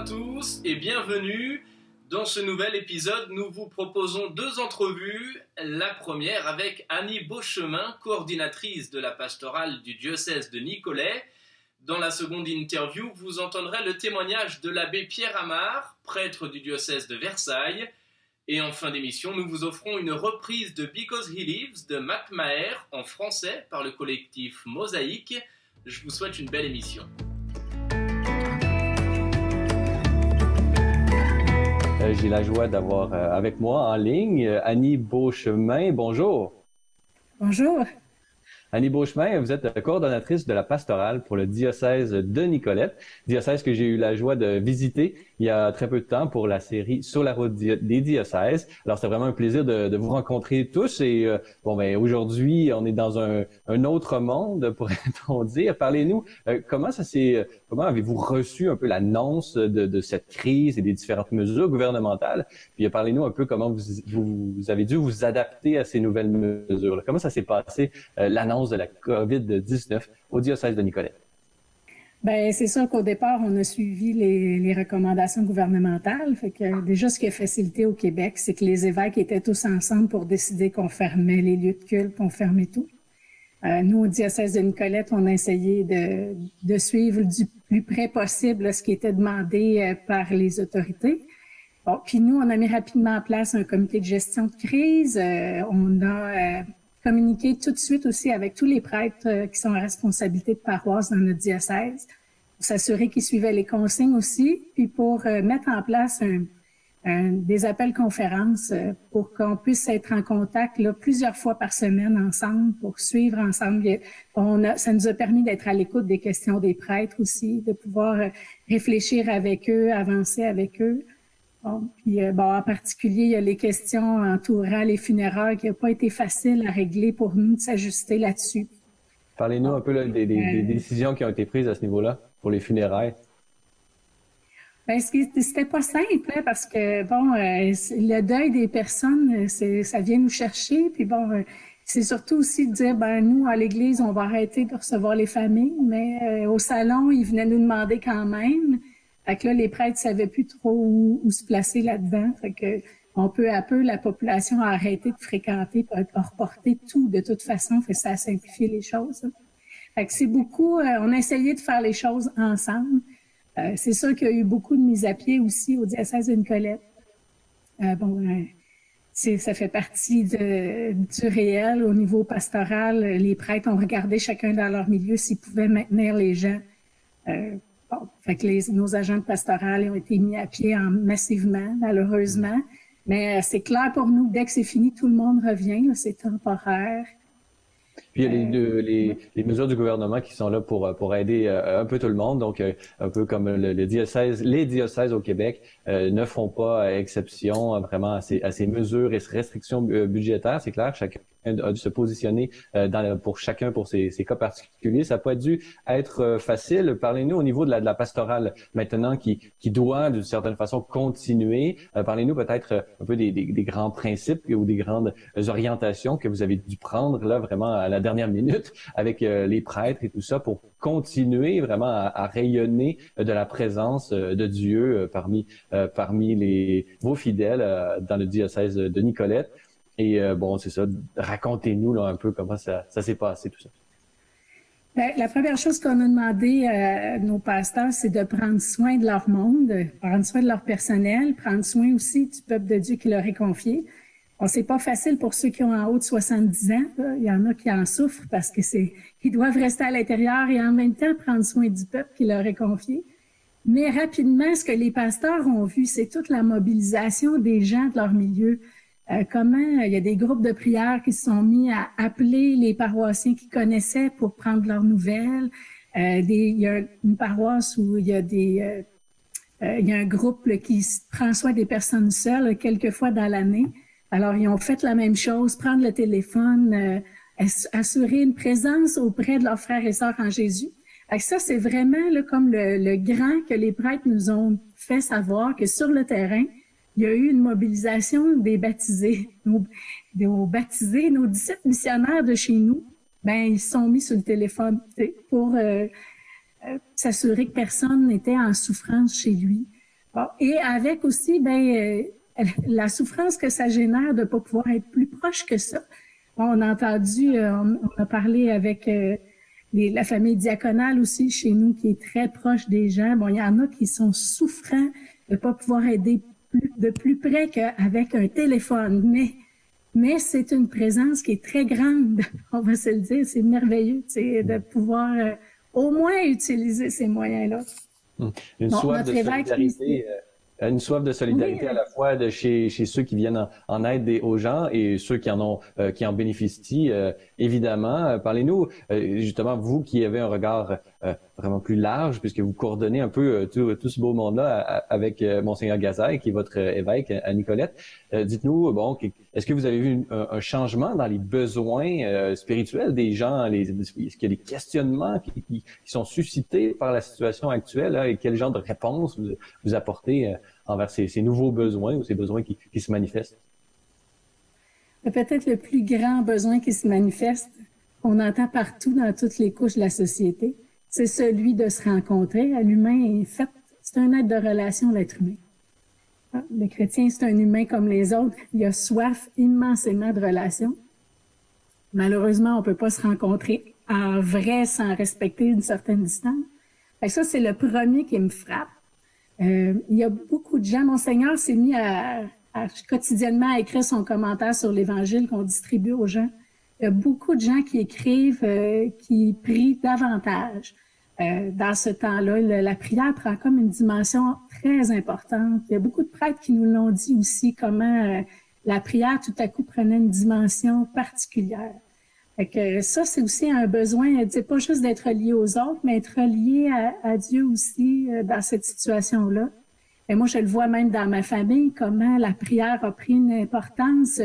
à tous et bienvenue. Dans ce nouvel épisode, nous vous proposons deux entrevues. La première avec Annie Beauchemin, coordinatrice de la pastorale du diocèse de Nicolet. Dans la seconde interview, vous entendrez le témoignage de l'abbé Pierre Amar, prêtre du diocèse de Versailles. Et en fin d'émission, nous vous offrons une reprise de Because He Lives de Mac Maher en français par le collectif Mosaïque. Je vous souhaite une belle émission. J'ai la joie d'avoir avec moi en ligne Annie Beauchemin. Bonjour. Bonjour. Annie Beauchemin, vous êtes coordonnatrice de la pastorale pour le diocèse de Nicolet, diocèse que j'ai eu la joie de visiter il y a très peu de temps pour la série Sur la route des diocèses. Alors, c'est vraiment un plaisir de vous rencontrer tous et aujourd'hui, on est dans un autre monde, pourrait-on dire. Parlez-nous, comment avez-vous reçu un peu l'annonce de cette crise et des différentes mesures gouvernementales? Puis parlez-nous un peu comment vous avez dû vous adapter à ces nouvelles mesures. Comment ça s'est passé, l'annonce de la COVID-19 au diocèse de Nicolet? Ben, c'est sûr qu'au départ, on a suivi les recommandations gouvernementales. Fait que déjà, ce qui a facilité au Québec, c'est que les évêques étaient tous ensemble pour décider qu'on fermait les lieux de culte, qu'on fermait tout. Nous, au diocèse de Nicolet, on a essayé de suivre du plus près possible ce qui était demandé par les autorités. Bon, puis nous, on a mis rapidement en place un comité de gestion de crise. On a communiquer tout de suite aussi avec tous les prêtres qui sont en responsabilité de paroisse dans notre diocèse, pour s'assurer qu'ils suivaient les consignes aussi, puis pour mettre en place des appels conférences pour qu'on puisse être en contact là, plusieurs fois par semaine ensemble, pour suivre ensemble. Ça nous a permis d'être à l'écoute des questions des prêtres aussi, de pouvoir réfléchir avec eux, avancer avec eux. En particulier, il y a les questions entourant les funérailles qui n'ont pas été facile à régler pour nous de s'ajuster là-dessus. Parlez-nous un peu là, des décisions qui ont été prises à ce niveau-là pour les funérailles. Ben, c'était pas simple, hein, parce que, le deuil des personnes, ça vient nous chercher, puis c'est surtout aussi de dire, nous, à l'église, on va arrêter de recevoir les familles, mais au salon, ils venaient nous demander quand même. Fait que là, les prêtres savaient plus trop où se placer là-dedans. Fait que, peu à peu, la population a arrêté de fréquenter, a reporté tout de toute façon. Fait que ça a simplifié les choses. Fait que c'est beaucoup, on a essayé de faire les choses ensemble. C'est sûr qu'il y a eu beaucoup de mises à pied aussi au diocèse de Nicolet. Ça fait partie du réel au niveau pastoral. Les prêtres ont regardé chacun dans leur milieu s'ils pouvaient maintenir les gens. Fait que nos agents de pastorale ont été mis à pied massivement, malheureusement. Mais c'est clair pour nous, dès que c'est fini, tout le monde revient. Là, c'est temporaire. Puis il y a les mesures du gouvernement qui sont là pour aider un peu tout le monde. Donc, un peu comme les diocèses au Québec ne font pas exception vraiment à ces mesures et restrictions budgétaires. C'est clair, chacun a dû se positionner pour chacun pour ses cas particuliers. Ça n'a pas dû être facile. Parlez-nous au niveau de la pastorale maintenant qui doit d'une certaine façon continuer. Parlez-nous peut-être un peu des grands principes ou des grandes orientations que vous avez dû prendre là vraiment à la dernière minute avec les prêtres et tout ça pour continuer vraiment à rayonner de la présence de Dieu parmi vos fidèles dans le diocèse de Nicolet. Et c'est ça, racontez-nous là un peu comment ça s'est passé tout ça. La première chose qu'on a demandé à nos pasteurs, c'est de prendre soin de leur monde, prendre soin de leur personnel, prendre soin aussi du peuple de Dieu qui leur est confié. C'est pas facile pour ceux qui ont en haut de 70 ans. Là. Il y en a qui en souffrent parce que ils doivent rester à l'intérieur et en même temps prendre soin du peuple qui leur est confié. Mais rapidement, ce que les pasteurs ont vu, c'est toute la mobilisation des gens de leur milieu. Comment il y a des groupes de prière qui se sont mis à appeler les paroissiens qu'ils connaissaient pour prendre leurs nouvelles. Il y a une paroisse où il y a un groupe là, qui prend soin des personnes seules quelques fois dans l'année. Alors, ils ont fait la même chose, prendre le téléphone, assurer une présence auprès de leurs frères et sœurs en Jésus. Alors ça, c'est vraiment là, comme le grand que les prêtres nous ont fait savoir que sur le terrain, il y a eu une mobilisation des baptisés. Nos 17 missionnaires de chez nous, ils se sont mis sur le téléphone pour s'assurer que personne n'était en souffrance chez lui. Bon, et avec aussi, la souffrance que ça génère de ne pas pouvoir être plus proche que ça. Bon, on a entendu, on a parlé avec la famille diaconale aussi chez nous qui est très proche des gens. Bon, il y en a qui sont souffrants de ne pas pouvoir aider de plus près qu'avec un téléphone. Mais c'est une présence qui est très grande, on va se le dire. C'est merveilleux, de pouvoir au moins utiliser ces moyens-là. Une soif de solidarité. Une soif de solidarité à la fois de chez ceux qui viennent en aide aux gens et ceux qui en bénéficient, évidemment. Parlez-nous, justement, vous qui avez un regard vraiment plus large, puisque vous coordonnez un peu tout ce beau monde-là avec Monseigneur Gazaille, qui est votre évêque à Nicolette. Dites-nous, bon, est-ce que vous avez vu un changement dans les besoins spirituels des gens? Est-ce qu'il y a des questionnements qui sont suscités par la situation actuelle, et quel genre de réponse vous apportez envers ces nouveaux besoins ou ces besoins qui se manifestent? Peut-être le plus grand besoin qui se manifeste, qu'on entend partout dans toutes les couches de la société, c'est celui de se rencontrer. L'humain est fait, c'est un être de relation, l'être humain. Le chrétien, c'est un humain comme les autres. Il a soif immensément de relations. Malheureusement, on peut pas se rencontrer en vrai sans respecter une certaine distance. Fait que ça, c'est le premier qui me frappe. Il y a beaucoup de gens. Monseigneur s'est mis quotidiennement à écrire son commentaire sur l'Évangile qu'on distribue aux gens. Il y a beaucoup de gens qui écrivent, qui prient davantage. Dans ce temps-là, la prière prend comme une dimension très importante. Il y a beaucoup de prêtres qui nous l'ont dit aussi, comment la prière, tout à coup, prenait une dimension particulière. Fait que ça, c'est aussi un besoin, c'est pas juste d'être lié aux autres, mais être lié à Dieu aussi dans cette situation-là. Et moi, je le vois même dans ma famille, comment la prière a pris une importance.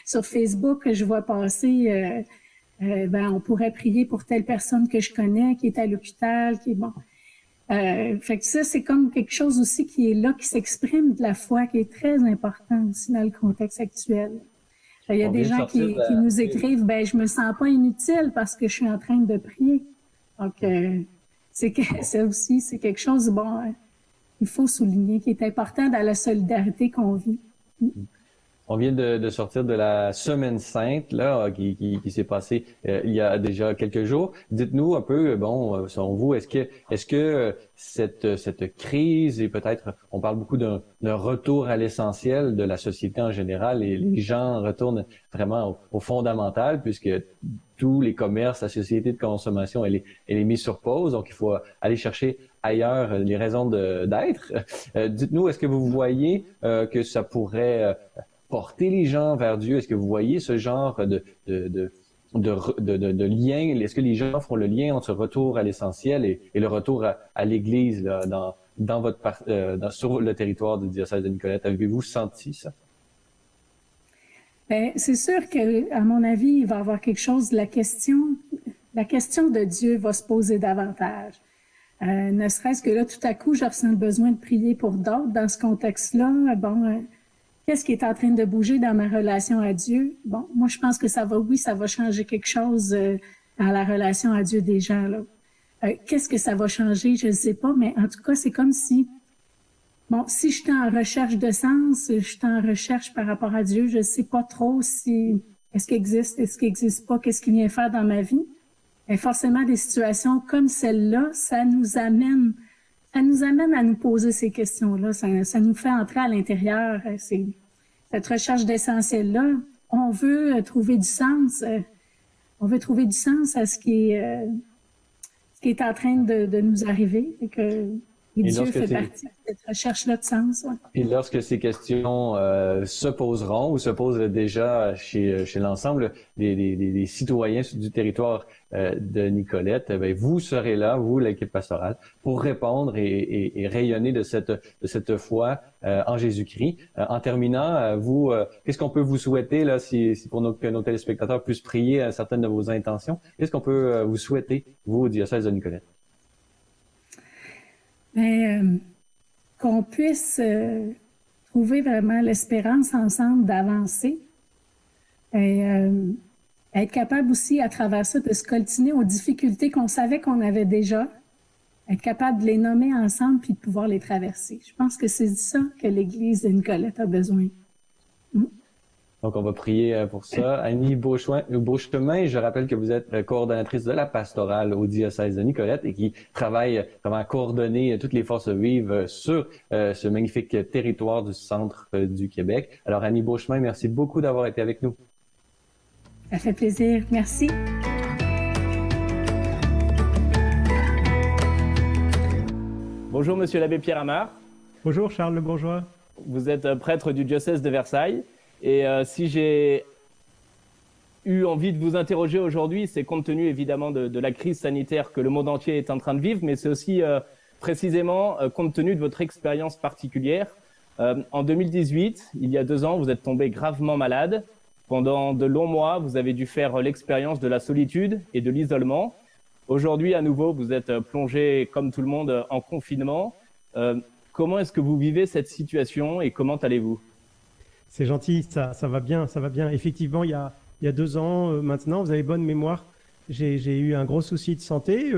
Sur Facebook, je vois passer, on pourrait prier pour telle personne que je connais, qui est à l'hôpital, qui est bon. Fait que ça, c'est comme quelque chose aussi qui est là, qui s'exprime de la foi, qui est très important aussi dans le contexte actuel. Il y a des gens qui nous écrivent, je me sens pas inutile parce que je suis en train de prier. Donc, ça aussi, c'est quelque chose, il faut souligner, qui est important dans la solidarité qu'on vit. On vient de sortir de la Semaine Sainte, là, qui s'est passée il y a déjà quelques jours. Dites-nous un peu, selon vous, est-ce que cette crise et peut-être, on parle beaucoup d'un retour à l'essentiel de la société en général, et les gens retournent vraiment au fondamental, puisque tous les commerces, la société de consommation, elle est mise sur pause, donc il faut aller chercher ailleurs les raisons d'être. Dites-nous, est-ce que vous voyez que ça pourrait porter les gens vers Dieu? Est-ce que vous voyez ce genre de lien? Est-ce que les gens font le lien entre retour à l'essentiel et le retour à l'Église là, sur le territoire du diocèse de Nicolette? Avez-vous senti ça? C'est sûr que, à mon avis, il va y avoir quelque chose, la question de Dieu va se poser davantage. Ne serait-ce que là, tout à coup, je ressens le besoin de prier pour d'autres dans ce contexte-là. Qu'est-ce qui est en train de bouger dans ma relation à Dieu? Moi, je pense que ça va changer quelque chose dans la relation à Dieu des gens, là. Qu'est-ce que ça va changer? Je ne sais pas, mais en tout cas, c'est comme si, si je suis en recherche de sens, je suis en recherche par rapport à Dieu, je ne sais pas trop si, est-ce qu'il existe, est-ce qu'il n'existe pas, qu'est-ce qu'il vient faire dans ma vie? Et forcément, des situations comme celle-là, ça nous amène à nous poser ces questions-là. Ça nous fait entrer à l'intérieur. Cette recherche d'essentiel-là. On veut trouver du sens. On veut trouver du sens à ce qui est en train de nous arriver. Et Dieu fait partie de cette recherche-là de sens. Ouais. Et lorsque ces questions se poseront ou se posent déjà chez l'ensemble des citoyens du territoire de Nicolette, vous serez là, vous, l'équipe pastorale, pour répondre et rayonner de cette foi en Jésus-Christ. En terminant, vous, qu'est-ce qu'on peut vous souhaiter là, si pour que nos téléspectateurs puissent prier à certaines de vos intentions? Qu'est-ce qu'on peut vous souhaiter, vous, au diocèse de Nicolette? Qu'on puisse trouver vraiment l'espérance ensemble d'avancer et être capable aussi à travers ça de se coltiner aux difficultés qu'on savait qu'on avait déjà, être capable de les nommer ensemble puis de pouvoir les traverser. Je pense que c'est ça que l'Église de Nicolette a besoin. Donc, on va prier pour ça. Annie Beauchemin, je rappelle que vous êtes coordonnatrice de la pastorale au diocèse de Nicolette et qui travaille vraiment à coordonner toutes les forces vives sur ce magnifique territoire du centre du Québec. Alors, Annie Beauchemin, merci beaucoup d'avoir été avec nous. Ça fait plaisir. Merci. Bonjour, monsieur l'abbé Pierre Amar. Bonjour, Charles Le Bourgeois. Vous êtes prêtre du diocèse de Versailles. Et si j'ai eu envie de vous interroger aujourd'hui, c'est compte tenu évidemment de la crise sanitaire que le monde entier est en train de vivre, mais c'est aussi précisément compte tenu de votre expérience particulière. En 2018, il y a 2 ans, vous êtes tombé gravement malade. Pendant de longs mois, vous avez dû faire l'expérience de la solitude et de l'isolement. Aujourd'hui, à nouveau, vous êtes plongé, comme tout le monde, en confinement. Comment est-ce que vous vivez cette situation et comment allez-vous ? C'est gentil, ça va bien, ça va bien. Effectivement, il y a 2 ans maintenant, vous avez bonne mémoire, j'ai eu un gros souci de santé,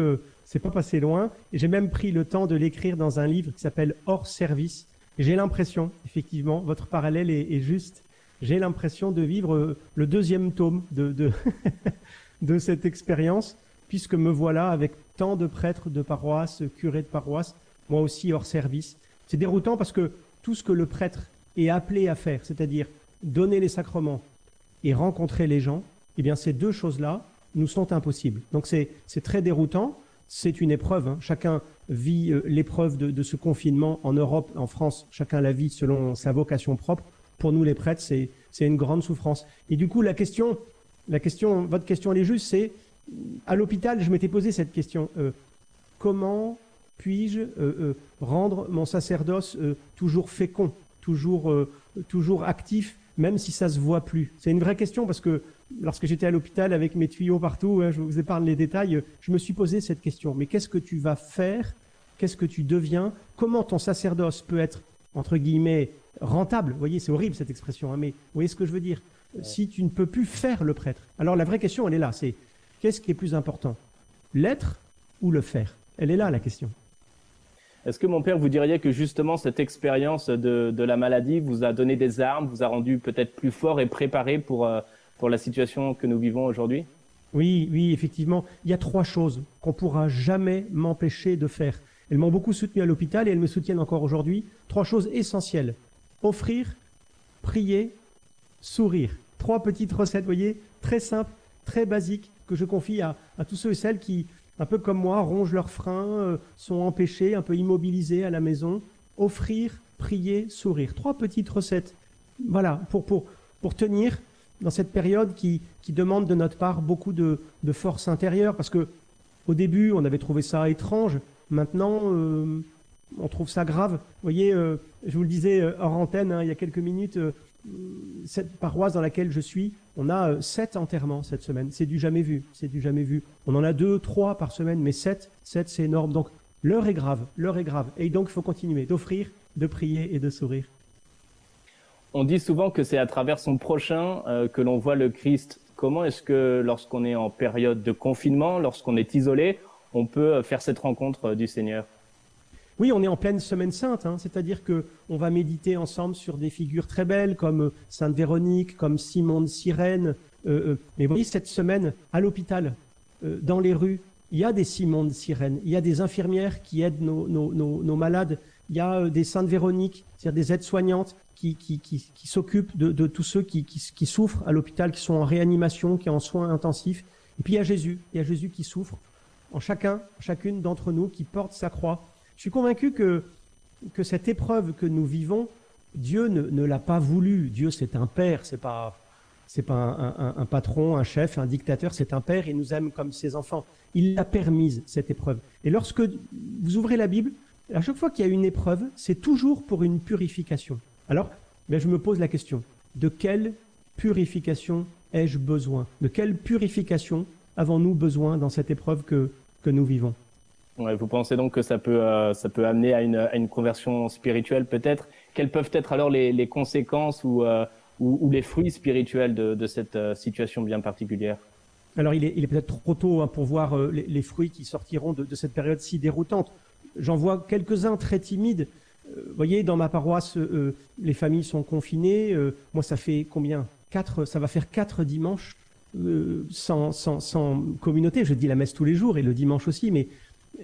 c'est pas passé loin, et j'ai même pris le temps de l'écrire dans un livre qui s'appelle Hors service. Et j'ai l'impression, effectivement, votre parallèle est juste, j'ai l'impression de vivre le 2e tome de cette expérience, puisque me voilà avec tant de prêtres de paroisse, curés de paroisse, moi aussi hors service. C'est déroutant parce que tout ce que le prêtre est appelé à faire, c'est-à-dire donner les sacrements et rencontrer les gens, eh bien ces 2 choses-là nous sont impossibles. Donc c'est très déroutant, c'est une épreuve, hein. Chacun vit l'épreuve de ce confinement en Europe, en France, chacun la vit selon sa vocation propre. Pour nous les prêtres, c'est une grande souffrance. Et du coup, votre question elle est juste, c'est à l'hôpital, je m'étais posé cette question, comment puis-je rendre mon sacerdoce toujours fécond, toujours actif, même si ça se voit plus? C'est une vraie question parce que lorsque j'étais à l'hôpital avec mes tuyaux partout, je vous épargne les détails, je me suis posé cette question. Mais qu'est-ce que tu vas faire? Qu'est-ce que tu deviens? Comment ton sacerdoce peut être, entre guillemets, rentable? Vous voyez, c'est horrible cette expression, hein, mais vous voyez ce que je veux dire? Si tu ne peux plus faire le prêtre. Alors la vraie question, elle est là, c'est qu'est-ce qui est plus important? L'être ou le faire? Elle est là la question. Est-ce que, mon père, vous diriez que justement cette expérience de la maladie vous a donné des armes, vous a rendu peut-être plus fort et préparé pour la situation que nous vivons aujourd'hui? Oui, effectivement. Il y a 3 choses qu'on ne pourra jamais m'empêcher de faire. Elles m'ont beaucoup soutenu à l'hôpital et elles me soutiennent encore aujourd'hui. 3 choses essentielles. Offrir, prier, sourire. 3 petites recettes, vous voyez, très simples, très basiques, que je confie à tous ceux et celles qui, un peu comme moi, rongent leurs freins, sont empêchés, un peu immobilisés à la maison. Offrir, prier, sourire. 3 petites recettes. Voilà, pour tenir dans cette période qui demande de notre part beaucoup de force intérieure. Parce que au début, on avait trouvé ça étrange. Maintenant, on trouve ça grave. Vous voyez, je vous le disais hors antenne, hein, il y a quelques minutes, cette paroisse dans laquelle je suis, on a 7 enterrements cette semaine. C'est du jamais vu. C'est du jamais vu. On en a 2, 3 par semaine, mais 7 c'est énorme. Donc l'heure est grave. Et donc il faut continuer d'offrir, de prier et de sourire. On dit souvent que c'est à travers son prochain que l'on voit le Christ. Comment est-ce que lorsqu'on est en période de confinement, lorsqu'on est isolé, on peut faire cette rencontre du Seigneur? Oui, on est en pleine semaine sainte, hein, c'est-à-dire que on va méditer ensemble sur des figures très belles comme Sainte Véronique, comme Simon de Cyrène. Mais vous voyez, cette semaine, à l'hôpital, dans les rues, il y a des Simon de Cyrène, il y a des infirmières qui aident nos malades, il y a des Saintes Véroniques, c'est-à-dire des aides-soignantes qui s'occupent de tous ceux qui souffrent à l'hôpital, qui sont en réanimation, qui sont en soins intensifs. Et puis il y a Jésus qui souffre en chacune d'entre nous, qui porte sa croix. Je suis convaincu que cette épreuve que nous vivons, Dieu ne l'a pas voulu. Dieu, c'est un père, c'est pas un patron, un chef, un dictateur, c'est un père, il nous aime comme ses enfants. Il l'a permise, cette épreuve. Et lorsque vous ouvrez la Bible, à chaque fois qu'il y a une épreuve, c'est toujours pour une purification. Alors, je me pose la question, de quelle purification ai-je besoin? De quelle purification avons-nous besoin dans cette épreuve que nous vivons? Ouais, vous pensez donc que ça peut amener à une conversion spirituelle peut-être? Quelles peuvent être alors les conséquences ou les fruits spirituels de cette situation bien particulière? Alors, il est peut-être trop tôt pour voir les fruits qui sortiront de cette période si déroutante. J'en vois quelques-uns très timides. Vous voyez, dans ma paroisse, les familles sont confinées. Moi, ça fait combien ? Ça va faire 4 dimanches sans communauté. Je dis la messe tous les jours et le dimanche aussi.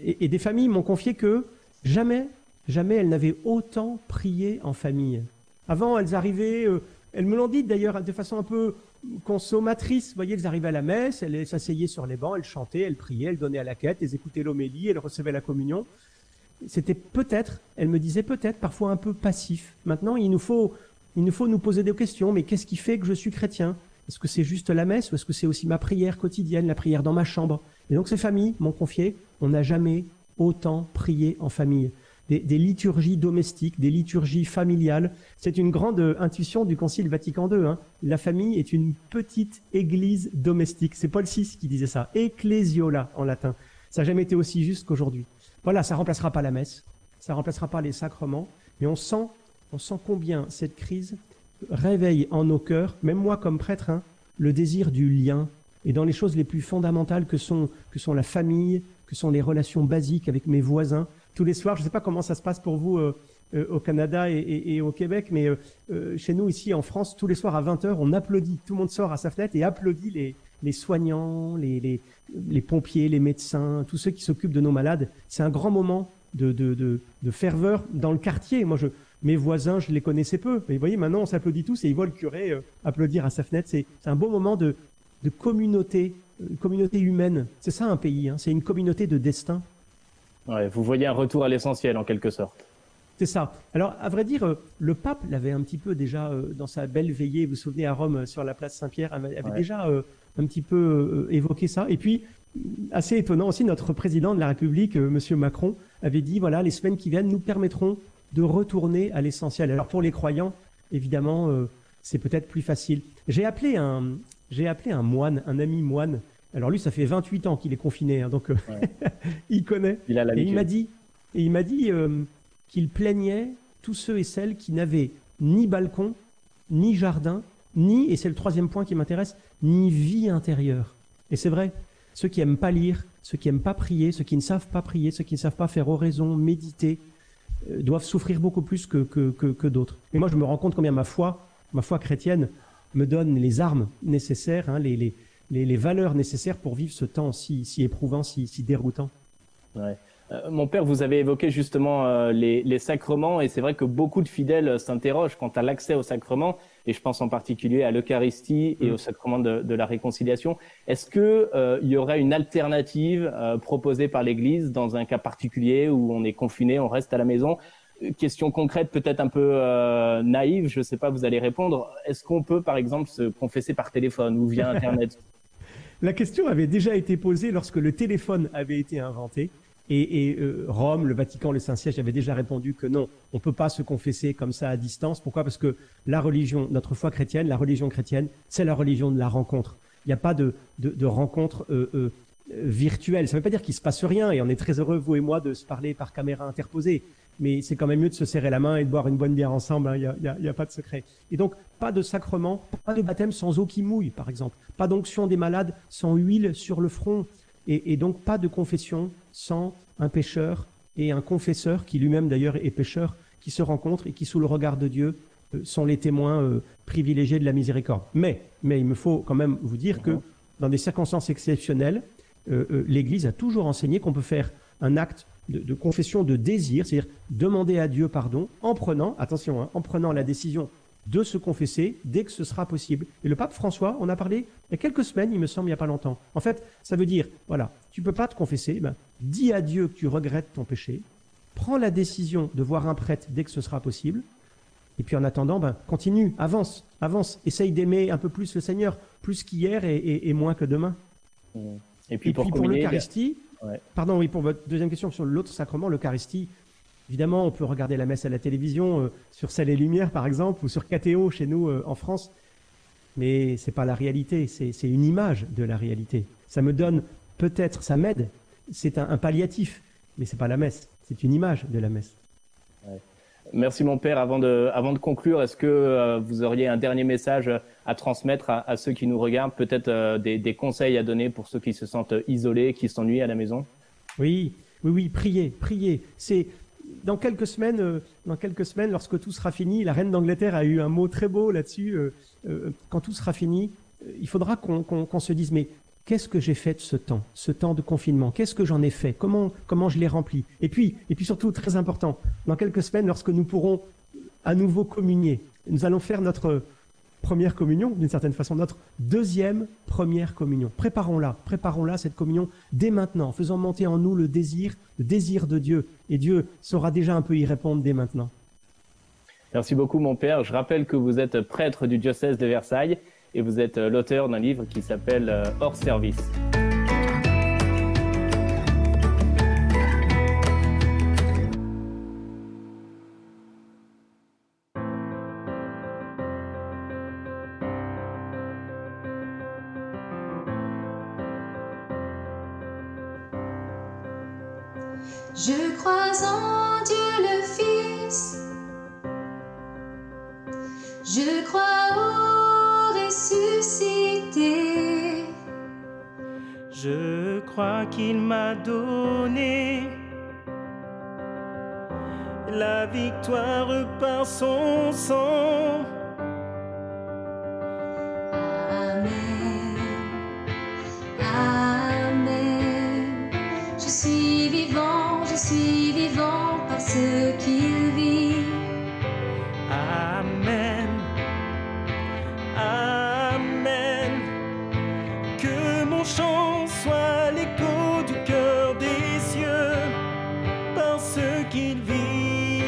Et des familles m'ont confié que jamais elles n'avaient autant prié en famille. Avant, elles arrivaient, elles me l'ont dit d'ailleurs de façon un peu consommatrice. Vous voyez, elles arrivaient à la messe, elles s'asseyaient sur les bancs, elles chantaient, elles priaient, elles donnaient à la quête, elles écoutaient l'homélie, elles recevaient la communion. C'était peut-être, elle me disait peut-être, parfois un peu passif. Maintenant, il nous faut nous poser des questions. Mais qu'est-ce qui fait que je suis chrétien ? Est-ce que c'est juste la messe ou est-ce que c'est aussi ma prière quotidienne, la prière dans ma chambre ? Et donc ces familles m'ont confié, on n'a jamais autant prié en famille. Des liturgies domestiques, des liturgies familiales. C'est une grande intuition du Concile Vatican II. La famille est une petite église domestique. C'est Paul VI qui disait ça. Ecclesiola en latin. Ça n'a jamais été aussi juste qu'aujourd'hui. Voilà, ça remplacera pas la messe, ça remplacera pas les sacrements, mais on sent combien cette crise réveille en nos cœurs, même moi comme prêtre, le désir du lien. Et dans les choses les plus fondamentales que sont la famille, que sont les relations basiques avec mes voisins. Tous les soirs, je ne sais pas comment ça se passe pour vous au Canada et au Québec, mais chez nous ici en France, tous les soirs à 20h, on applaudit. Tout le monde sort à sa fenêtre et applaudit les soignants, les pompiers, les médecins, tous ceux qui s'occupent de nos malades. C'est un grand moment de ferveur dans le quartier. Moi, mes voisins, je les connaissais peu. Mais vous voyez, maintenant, on s'applaudit tous et ils voient le curé applaudir à sa fenêtre. C'est un beau moment de communauté, une communauté humaine. C'est ça un pays, c'est une communauté de destin. Ouais, vous voyez un retour à l'essentiel en quelque sorte. C'est ça. Alors, à vrai dire, le pape l'avait un petit peu déjà dans sa belle veillée, vous vous souvenez, à Rome, sur la place Saint-Pierre, avait déjà un petit peu évoqué ça. Et puis, assez étonnant aussi, notre président de la République, Monsieur Macron, avait dit, voilà, les semaines qui viennent nous permettront de retourner à l'essentiel. Alors, pour les croyants, évidemment, c'est peut-être plus facile. J'ai appelé un moine, un ami moine. Alors lui, ça fait 28 ans qu'il est confiné, donc il connaît. Il a l'habitude. Et il m'a dit qu'il plaignait tous ceux et celles qui n'avaient ni balcon, ni jardin, ni, et c'est le troisième point qui m'intéresse, ni vie intérieure. Et c'est vrai, ceux qui n'aiment pas lire, ceux qui n'aiment pas prier, ceux qui ne savent pas prier, ceux qui ne savent pas faire oraison, méditer, doivent souffrir beaucoup plus que d'autres. Et moi, je me rends compte combien ma foi chrétienne me donne les armes nécessaires, les valeurs nécessaires pour vivre ce temps si éprouvant, si déroutant. Ouais. Mon père, vous avez évoqué justement les sacrements et c'est vrai que beaucoup de fidèles s'interrogent quant à l'accès aux sacrements et je pense en particulier à l'Eucharistie et au sacrement de la réconciliation. Est-ce que il y aurait une alternative proposée par l'Église dans un cas particulier où on est confiné, on reste à la maison? Question concrète, peut-être un peu naïve, je ne sais pas, vous allez répondre. Est-ce qu'on peut, par exemple, se confesser par téléphone ou via Internet? La question avait déjà été posée lorsque le téléphone avait été inventé. Et Rome, le Vatican, le Saint-Siège avaient déjà répondu que non, on ne peut pas se confesser comme ça à distance. Pourquoi ? Parce que la religion, notre foi chrétienne, la religion chrétienne, c'est la religion de la rencontre. Il n'y a pas de rencontre virtuelle. Ça ne veut pas dire qu'il ne se passe rien, et on est très heureux, vous et moi, de se parler par caméra interposée. Mais c'est quand même mieux de se serrer la main et de boire une bonne bière ensemble, il n'y a pas de secret. Et donc, pas de sacrement, pas de baptême sans eau qui mouille, par exemple. Pas d'onction des malades sans huile sur le front. Et donc, pas de confession sans un pécheur et un confesseur, qui lui-même d'ailleurs est pécheur, qui se rencontrent et qui, sous le regard de Dieu, sont les témoins privilégiés de la miséricorde. Mais il me faut quand même vous dire que dans des circonstances exceptionnelles, l'Église a toujours enseigné qu'on peut faire un acte de confession de désir, c'est-à-dire demander à Dieu pardon en prenant la décision de se confesser dès que ce sera possible. Et le pape François, on a parlé il y a quelques semaines, il me semble, il n'y a pas longtemps. En fait, ça veut dire, voilà, tu peux pas te confesser, dis à Dieu que tu regrettes ton péché, prends la décision de voir un prêtre dès que ce sera possible, et puis en attendant, continue, avance, essaye d'aimer un peu plus le Seigneur, plus qu'hier et moins que demain. Et puis pour l'Eucharistie, pardon, oui, pour votre deuxième question sur l'autre sacrement, l'Eucharistie, évidemment, on peut regarder la messe à la télévision, sur Ciel et Lumière, par exemple, ou sur KTO, chez nous, en France. Mais c'est pas la réalité, c'est une image de la réalité. Ça me donne, peut-être, ça m'aide, c'est un palliatif, mais c'est pas la messe, c'est une image de la messe. Merci mon père. Avant de conclure, est-ce que vous auriez un dernier message à transmettre à ceux qui nous regardent, peut-être des conseils à donner pour ceux qui se sentent isolés, qui s'ennuient à la maison? Oui, priez. C'est dans quelques semaines, lorsque tout sera fini, la reine d'Angleterre a eu un mot très beau là-dessus. Quand tout sera fini, il faudra qu'on se dise, mais qu'est-ce que j'ai fait de ce temps de confinement? Qu'est-ce que j'en ai fait? Comment je l'ai rempli? Et puis surtout, très important, dans quelques semaines, lorsque nous pourrons à nouveau communier, nous allons faire notre première communion, d'une certaine façon, notre deuxième première communion. Préparons-la, cette communion, dès maintenant, faisant monter en nous le désir de Dieu. Et Dieu saura déjà un peu y répondre dès maintenant. Merci beaucoup, mon père. Je rappelle que vous êtes prêtre du diocèse de Versailles et vous êtes l'auteur d'un livre qui s'appelle Hors service. Je crois en Dieu le Fils, je crois au ressuscité. Je crois qu'il m'a donné la victoire par son sang. Amen, Amen. Je suis vivant parce qu'il vit. Amen, Amen. Que mon chant soit l'écho du cœur des cieux parce qu'il vit.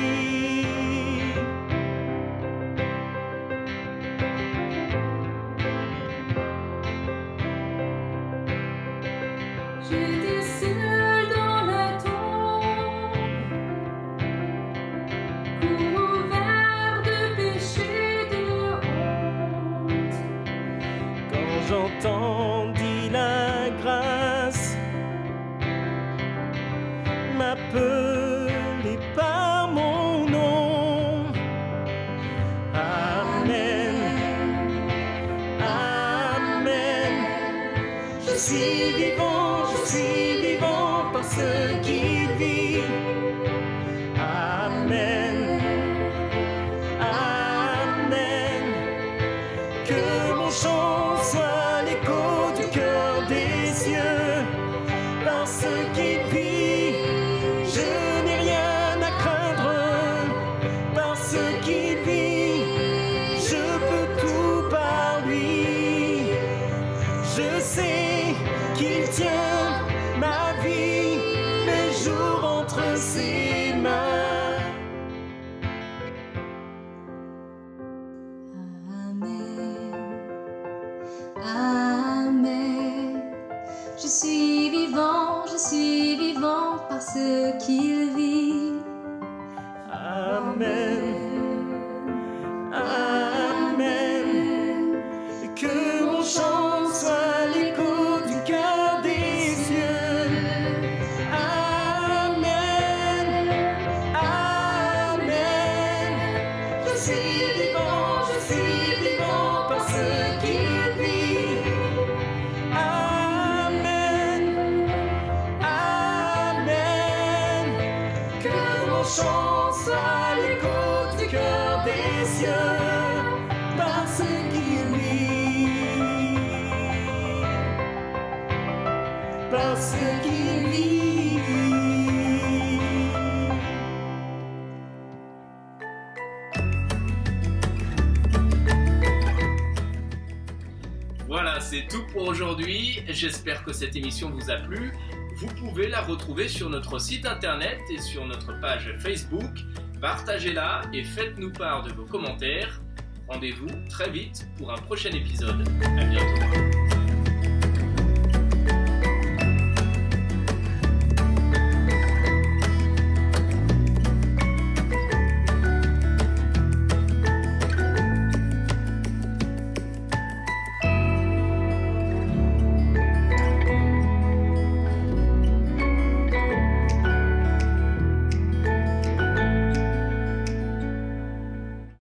J'étais seul dans la tombe, couvert de péché, de honte. Quand j'entendis la grâce m'appeler par mon nom. Amen, Amen. Je suis vivant parce qu'il vit. Amen, Amen. Que mon chant soit l'écho du cœur des cieux parce qu'il vit. Je n'ai rien à craindre parce qu'il vit. Je peux tout par lui. Je sais qu'il tient ma vie, mes jours entre ses mains. Amen, Amen. Je suis vivant parce qu'il vit. Amen, Amen. Que mon chant soit l'écho du cœur des cieux. Amen, Amen. Je suis vivant parce qu'il vit. Amen, Amen. Que mon chant soit l'écho du cœur des cieux parce qu'il vit. Parce qu'il vit. Voilà, c'est tout pour aujourd'hui. J'espère que cette émission vous a plu. Vous pouvez la retrouver sur notre site internet et sur notre page Facebook. Partagez-la et faites-nous part de vos commentaires. Rendez-vous très vite pour un prochain épisode. À bientôt.